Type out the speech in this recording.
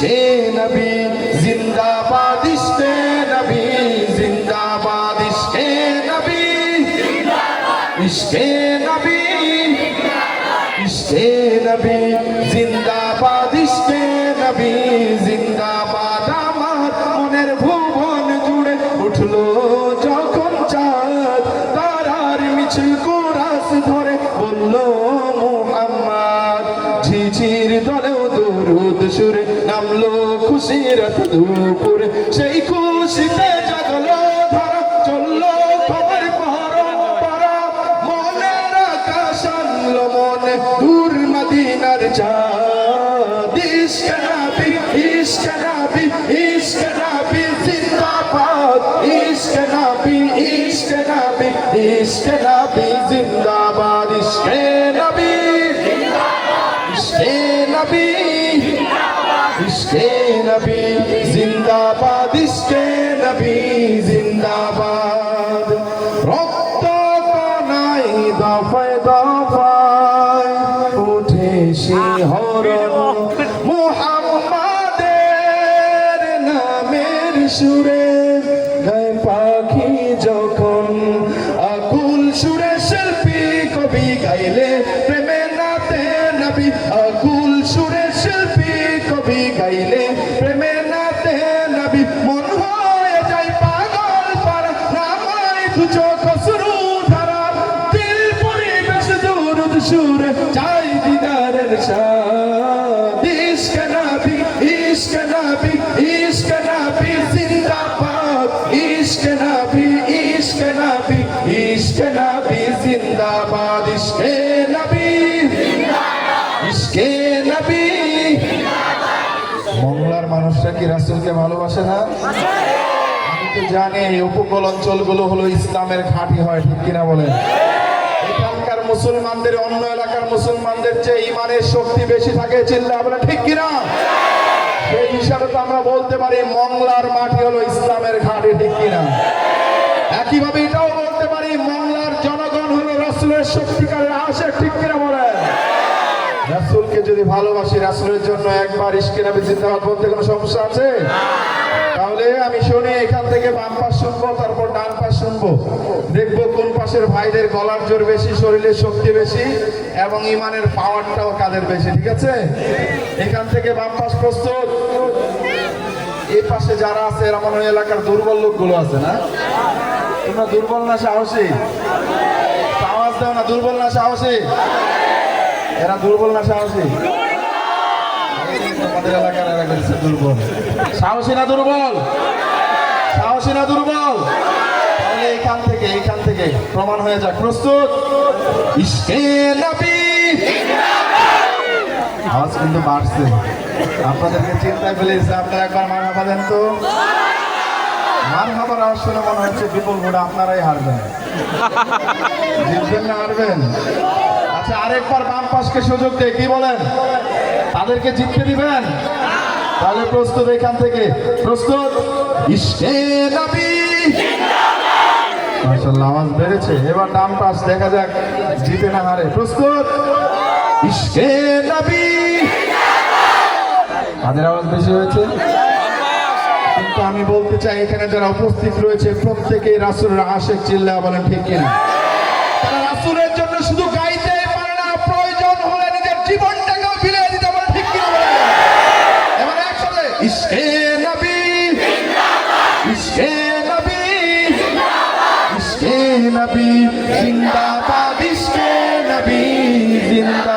ইশকে নবী জিন্দাবাদ, ইশকে নবী জিন্দাবাদ, ইশকে নবী ইশকে নবী ইশকে নবী জিন্দাবাদ, ইশকে নবী জিন্দাবাদ। আমার মনের ভুবন জুড়ে উঠলো যখন চাঁদ, তারার মিছিল কোরাস ধরে বলল মুহাম্মদ। ঝিঝির দলেও দুরুদ সুরে নামলো খুশির দুপুরে, সেই খুশিতে জাগলো ধারা, চললো খবর পরম্পরা। মনের আকাশ আনলো মনে দূর মদিনার চাঁদ। ইশকে নবী ইশকে নবী ইশকে নবী জিন্দাবাদ, ইশকে নবী ইশকে নবী ইশকে নবী জিন্দাবাদ, ইশকে নবী ইশকে নবী ইশকে নবী জিন্দাবাদ, ইশকে নবী জিন্দাবাদ। রক্ত কণায় দফায় দফায় উঠে শিহরণ, মুহাম্মাদের নামের সুরে গায় পাখি যখন। আকুল সুরে শিল্পী কবি গাইলে প্রেমে নাতে নবী, আকুল সুরে শিল্পী কবি গাইলে প্রেমে নাতে নবী। মন হয়ে যায় পাগল পারা, নামায় দু চোখ শুরু ধারা, দিল পরিবেশ দুরুদ সুরে চাই দিদারের সাথ। ইশকে নবী ইশকে নবী ইশকে নবী জিন্দাবাদ, ইশকে নবী ইশকে নবী ইশকে নবী জিন্দাবাদ, ইশকে নবী ইশকে নবী। মংলার মানুষরা কি রাসূলকে ভালোবাসে না? আমি তো জানি এই উপকূল অঞ্চলগুলো হলো ইসলামের ঘাঁটি হয়, ঠিক কিনা বলেন? এখানকার মুসলমানদের অন্য এলাকার মুসলমানদের চেয়ে ইমানের শক্তি বেশি থাকে, চিল্লা বলে ঠিক কিনা? সেই হিসাবে তো আমরা বলতে পারি মংলার মাটি হলো ইসলামের ঘাঁটি, ঠিক কিনা? একইভাবে এটাও বলতে পারি মংলার জনগণ হলো রাসূলের সত্যিকারের আশিক, ঠিক কিনা বলেন? রাসূলকে যদি ভালোবাসি, রাসূলের জন্য একবার ইশকে নবী জিন্দাবাদ বলতে কোনো সমস্যা আছে? তাহলে আমি শুনি এখান থেকে বাম পাশ শুনবো, তারপর ডান পাশ শুনবো, দেখবো কোন পাশের ভাইদের গলার জোর বেশি, শরীরের শক্তি বেশি এবং ইমানের পাওয়ারটাও কাদের বেশি, ঠিক আছে? এখান থেকে বাম পাশ প্রস্তুত। এই পাশে যারা আছে এরা মনে হয় এলাকার দুর্বল লোকগুলো আছে না? তোমরা দুর্বল না সাহসী? আওয়াজ দাও না, দুর্বল না সাহসী? এরা দুর্বল না সাহসী? আমাদের এলাকার এরা হচ্ছে দুর্বল। সাহসী না দুর্বল? সাহসী না দুর্বল? তাহলে এইখান থেকে প্রমাণ হয়ে যাক। প্রস্তুত? ইশকে নবী। আওয়াজ কিন্তু বাড়ছে, আপনাদেরকে চিন্তায় ফেলেছে। আপনারা একবার মারহাবা দেন তো। মারহাবার আওয়াজ শুনে মনে হচ্ছে বিপুল ভোটে আপনারাই হারবেন। জিতবেন না হারবেন? আচ্ছা, আরেকবার বাম পাশকে সুযোগ দেয়, কি বলেন? তাদেরকে জিততে দিবেন? তাহলে প্রস্তুত, এখান থেকে প্রস্তুত। ইশকে নবী। মাশাআল্লাহ, আওয়াজ বেড়েছে। এবার ডান পাশ দেখা যাক জিতে না হারে। প্রস্তুত? ইশকে নবী। তাদের আওয়াজ বেশি হয়েছে, কিন্তু আমি বলতে চাই এখানে যারা উপস্থিত রয়েছে প্রত্যেকেই রাসূলের আশিক, চিল্লা বলেন ঠিক কিনা? তারা রাসূলের জন্য শুধু গাইতে পারে না, প্রয়োজন হলে নিজের জীবনটাকেও বিলিয়ে দিতে পারে, ঠিক কিনা বলেন? এবার একসাথে ইশকে নবী ইশকে নবী ইশকে নবী জিন্দাবাদ, ইশকে নবী জিন্দাবাদ।